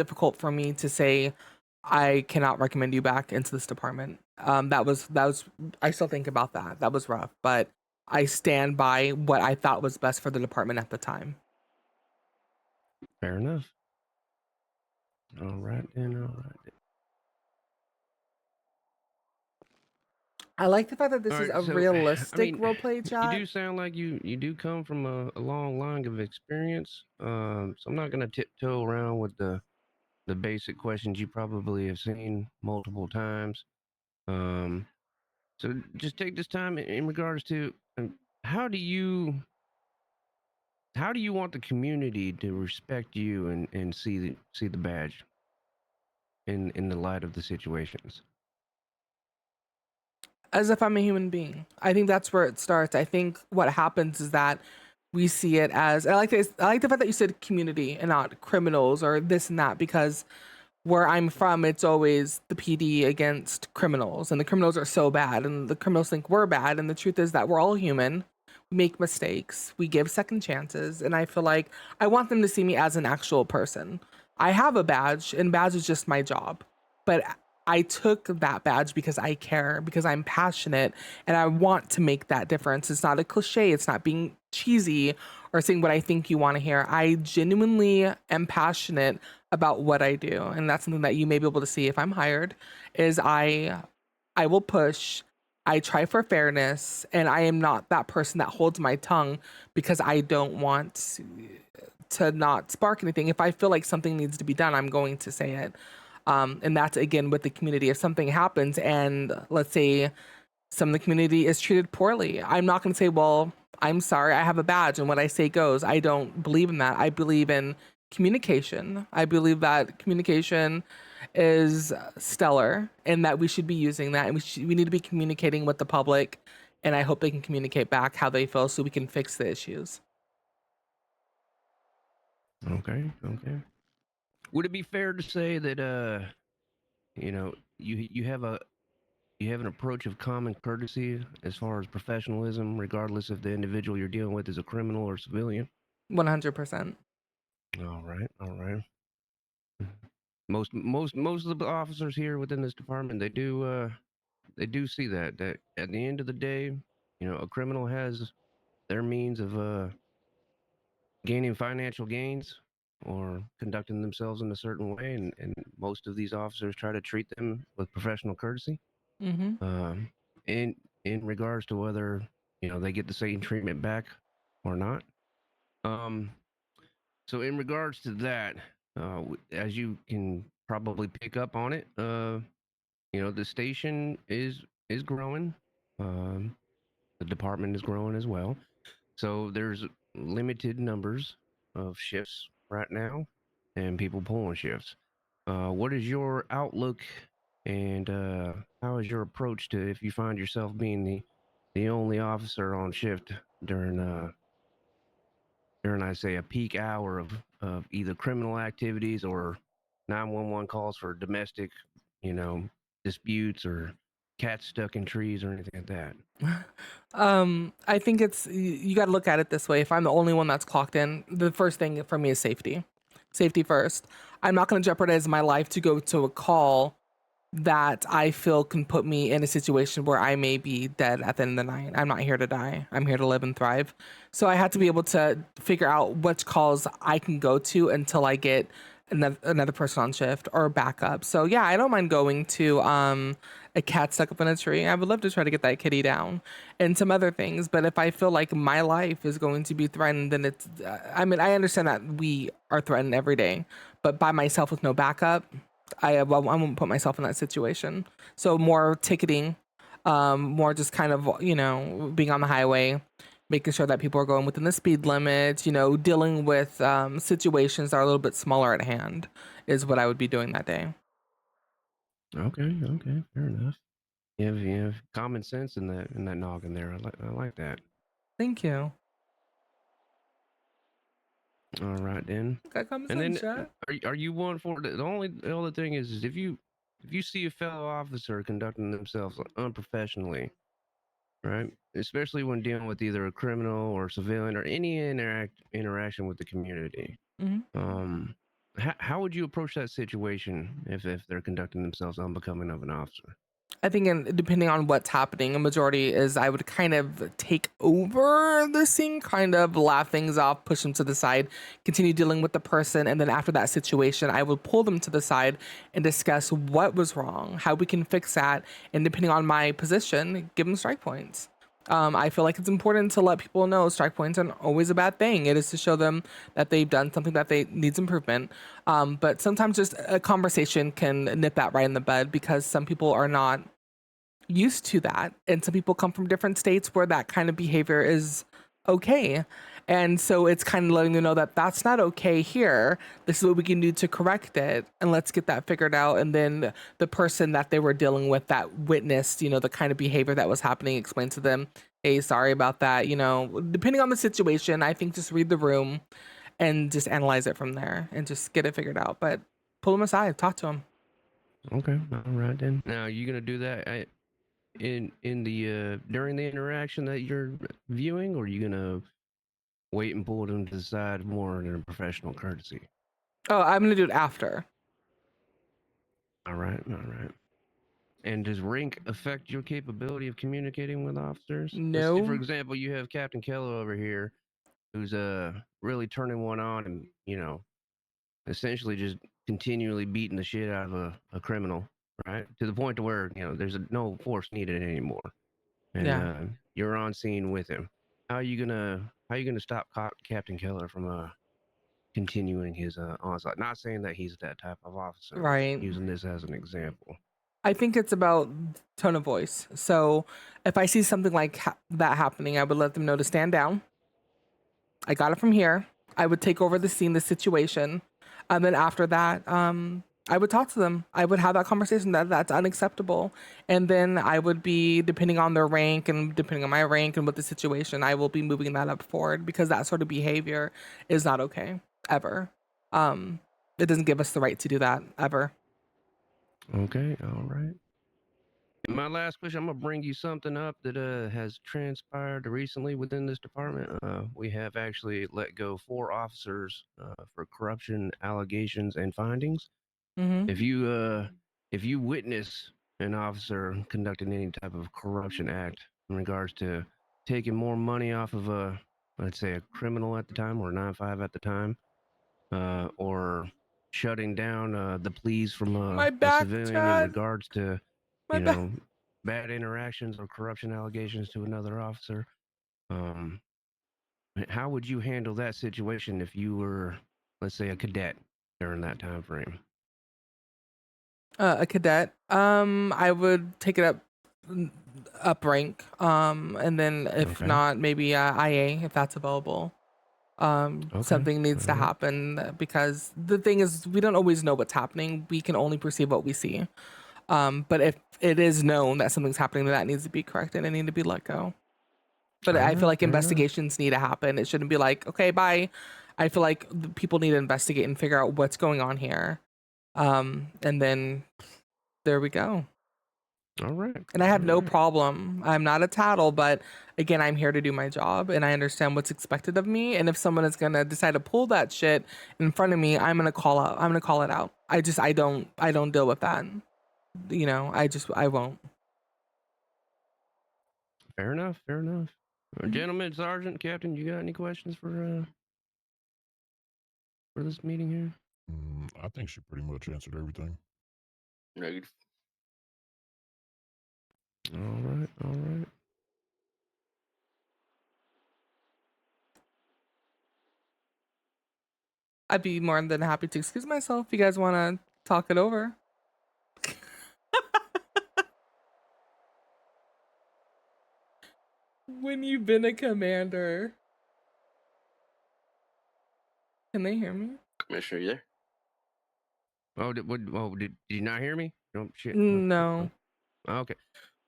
difficult for me to say I cannot recommend you back into this department. That was I still think about that. That was rough, but I stand by what I thought was best for the department at the time. Fair enough. All right then. All right. I like the fact that All this is right. a So, I realistic mean, roleplay you chat. do sound like you do come from a long line of experience. So I'm not gonna tiptoe around with the basic questions you probably have seen multiple times. Um, so just take this time in regards to how do you how do you want the community to respect you and see the badge in the light of the situations? As if I'm a human being. I think that's where it starts. I think what happens is that we see it as I like this. I like the fact that you said community and not criminals or this and that because where I'm from, it's always the PD against criminals, and the criminals are so bad, and the criminals think we're bad. And the truth is that we're all human. We make mistakes. We give second chances, and I feel like I want them to see me as an actual person. I have a badge, and badge is just my job, but I took that badge because I care, because I'm passionate, and I want to make that difference. It's not a cliche. It's not being cheesy or saying what I think you want to hear. I genuinely am passionate about what I do. And that's something that you may be able to see if I'm hired is I will push, I try for fairness, and I am not that person that holds my tongue because I don't want to not spark anything. If I feel like something needs to be done, I'm going to say it. And that's again with the community. If something happens and let's say some of the community is treated poorly, I'm not going to say, well, I'm sorry, I have a badge and what I say goes. I don't believe in that. I believe in communication. I believe that communication is stellar and that we should be using that and we need to be communicating with the public, and I hope they can communicate back how they feel so we can fix the issues. Okay. Okay. Would it be fair to say that you know, you have an approach of common courtesy as far as professionalism, regardless if the individual you're dealing with is a criminal or civilian? 100%. All right, all right. Most of the officers here within this department, they do see that at the end of the day, you know, a criminal has their means of gaining financial gains or conducting themselves in a certain way, and most of these officers try to treat them with professional courtesy. Mm-hmm. Um, in in regards to whether they get the same treatment back or not. Um, so in regards to that, as you can probably pick up on it, the station is growing. Um, the department is growing as well. So there's limited numbers of shifts right now, and people pulling shifts. What is your outlook, and how is your approach to if you find yourself being the only officer on shift during I say a peak hour of either criminal activities or 911 calls for domestic, you know, disputes or cats stuck in trees or anything like that? I think you got to look at it this way. If I'm the only one that's clocked in, the first thing for me is safety. Safety first. I'm not going to jeopardize my life to go to a call that I feel can put me in a situation where I may be dead at the end of the night. I'm not here to die. I'm here to live and thrive. So I had to be able to figure out which calls I can go to until I get another person on shift or backup. So yeah, I don't mind going to a cat stuck up in a tree. I would love to try to get that kitty down and some other things. But if I feel like my life is going to be threatened, then it's. I mean, I understand that we are threatened every day, but by myself with no backup, well, I won't put myself in that situation. So more ticketing, more just kind of being on the highway, making sure that people are going within the speed limit. Dealing with situations that are a little bit smaller at hand is what I would be doing that day. Okay, okay, fair enough. You have common sense in that noggin there. I like that. Thank you. All right then. Got common And sense, then chat. are you one for the only thing is if you see a fellow officer conducting themselves unprofessionally, right? Especially when dealing with either a criminal or civilian or any interaction with the community. Hmm. Um how would you approach that situation if they're conducting themselves unbecoming of an officer? I think, depending on what's happening, a majority is I would kind of take over the scene, kind of laugh things off, push them to the side, continue dealing with the person, and then after that situation, I would pull them to the side and discuss what was wrong, how we can fix that, and depending on my position, give them strike points. I feel like it's important to let people know strike points aren't always a bad thing. It is to show them that they've done something that they needs improvement. But sometimes just a conversation can nip that right in the bud because some people are not used to that, and some people come from different states where that kind of behavior is okay. And so it's kind of letting them know that that's not okay here. This is what we can do to correct it, and let's get that figured out. And then the person that they were dealing with that witnessed, the kind of behavior that was happening, explain to them, hey, sorry about that. Depending on the situation, I think just read the room and just analyze it from there and just get it figured out. But pull them aside, talk to them. Okay, all right then. Now, you gonna do that in the during the interaction that you're viewing, or are you gonna wait and pull them to the side more in a professional courtesy? Oh, I'm gonna do it after. All right, all right. And does rank affect your capability of communicating with officers? Let's say, for No. example, you have Captain Keller over here, who's really turning one on, and essentially just continually beating the shit out of a criminal, right? To the point to where there's no force needed anymore, and Yeah. you're on scene with him. How you gonna stop Captain Keller from continuing his onslaught? Not saying that he's that type of officer, but Right. using this as an example. I think it's about tone of voice. So if I see something like that happening, I would let them know to stand down. I got it from here. I would take over the scene, the situation. And then after that, I would talk to them. I would have that conversation that that's unacceptable. And then I would be, depending on their rank and depending on my rank and what the situation, I will be moving that up forward because that sort of behavior is not okay ever. It doesn't give us the right to do that ever. Okay, all right. And my last question, I'm gonna bring you something up that has transpired recently within this department. We have actually let go 4 officers for corruption allegations and findings. Mm-hmm. If you witness an officer conducting any type of corruption act in regards to taking more money off of let's say a criminal at the time or 9-5 at the time, or shutting down the pleas from My a back, civilian in Chad. regards to My you back. know bad interactions or corruption allegations to another officer. um, how would you handle that situation if you were, let's say, a cadet during that time frame? A cadet. I would take it up rank. And then if Okay. not, maybe IA if that's available. Okay. Something needs All to right. happen because the thing is, we don't always know what's happening. We can only perceive what we see. But if it is known that something's happening, that needs to be corrected and need to be let go. But All I feel right. like Fair enough. investigations need to happen. It shouldn't be like, okay, bye. I feel like the people need to investigate and figure out what's going on here. And then there we go. All right. And I have All no right. problem. I'm not a tattle, but again, I'm here to do my job and I understand what's expected of me. And if someone is gonna decide to pull that shit in front of me, I'm gonna call it out. I don't deal with that. I won't. Fair enough. Fair enough. Mhm. Gentlemen, Sergeant, Captain, you got any questions for this meeting here? I think she pretty much answered everything. Negative. All right. All right. I'd be more than happy to excuse myself if you guys wanna talk it over. When you've been a commander. Can they hear me? Commissioner, you there? Did you not hear me? Oh shit. No. Okay.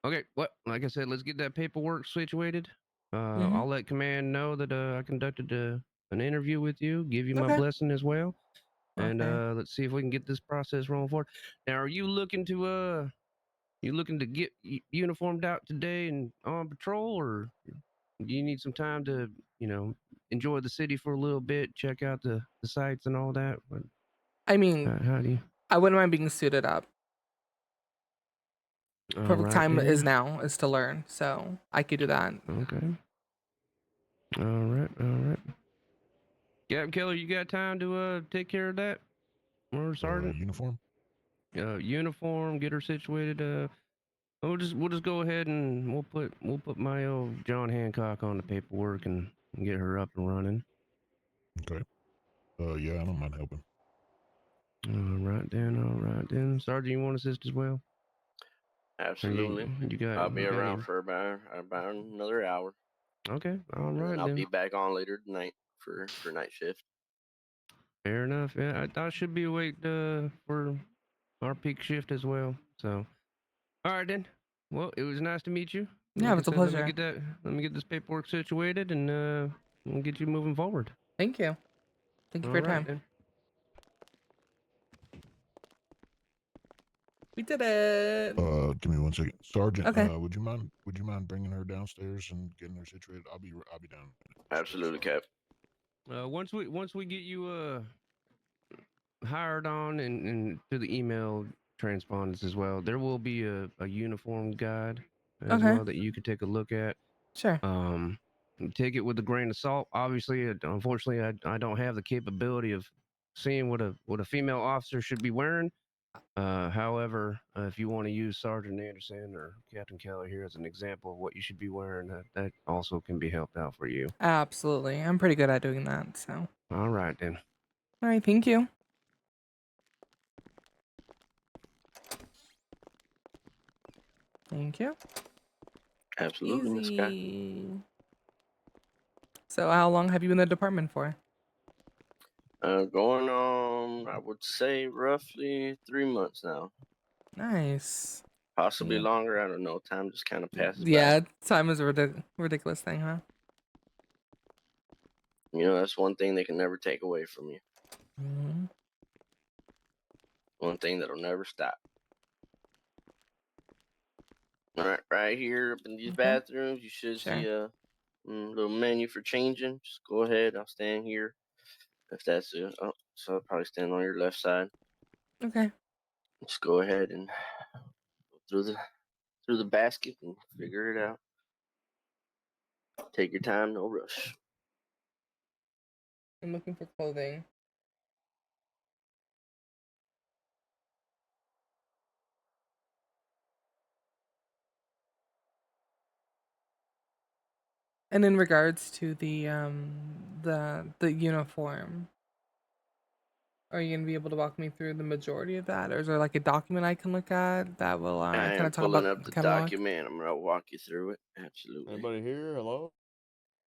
Okay. What? Like I said, let's get that paperwork situated. Hmm. I'll let command know that I conducted an interview with you. Give you my Okay. blessing as well, and Okay. let's see if we can get this process rolling forward. Now, are you looking to get uniformed out today and on patrol, or do you need some time to enjoy the city for a little bit, check out the sights and all that? I mean, How do you? I wouldn't mind being suited up. All Perfect right, time is then. now is to learn, so I could do that. Okay. All right. All right. Captain Keller, you got time to take care of that? Or Sergeant? Uniform? Uniform, get her situated. We'll just go ahead and we'll put my old John Hancock on the paperwork and get her up and running. Okay. Yeah, I don't mind helping. All right then. Sergeant, you want to assist as well? Or Absolutely. You got. I'll be you got around any- for about another hour, Okay. All and right then I'll then. be back on later tonight for night shift. Fair enough. Yeah, I should be awake for our peak shift as well. So, all right then. Well, it was nice to meet you. Yeah, Like I it's a said, pleasure. Let me get this paperwork situated, and we'll get you moving forward. Thank you. Thank you All for your right time. then. We did it. Give me 1 second, Sergeant. Okay. Would you mind bringing her downstairs and getting her situated? I'll be down. Absolutely, Cap. Once we get you hired on and to the email transpondence as well, there will be a uniform guide as Okay. well that you can take a look at. Sure. Take it with a grain of salt. Obviously, unfortunately, I don't have the capability of seeing what a female officer should be wearing. However, if you want to use Sergeant Anderson or Captain Keller here as an example of what you should be wearing, that also can be helped out for you. Absolutely. I'm pretty good at doing that, so. All right then. All right, thank you. Thank you. Absolutely, Miss Guy. Easy. So how long have you been in the department for? Going on, I would say roughly 3 months now. Nice. Possibly Yeah. longer. I don't know. Time just kind of passes Yeah, by. time is a ridiculous thing, huh? You know, that's one thing they can never take away from you. Hmm. One thing that'll never stop. All right, right here up in these Okay. bathrooms, you should Sure. see a little menu for changing. Just go ahead. I'll stand here. If that's it. Oh, so I'll probably stand on your left side. Okay. Just go ahead and go through the basket and figure it out. Take your time, no rush. I'm looking for clothing. And in regards to the uniform, are you gonna be able to walk me through the majority of that, or is there like a document I can look at that will I kind am of talk pulling about up the catalog? document. I'm gonna walk you through it. Absolutely. Anybody here? Hello?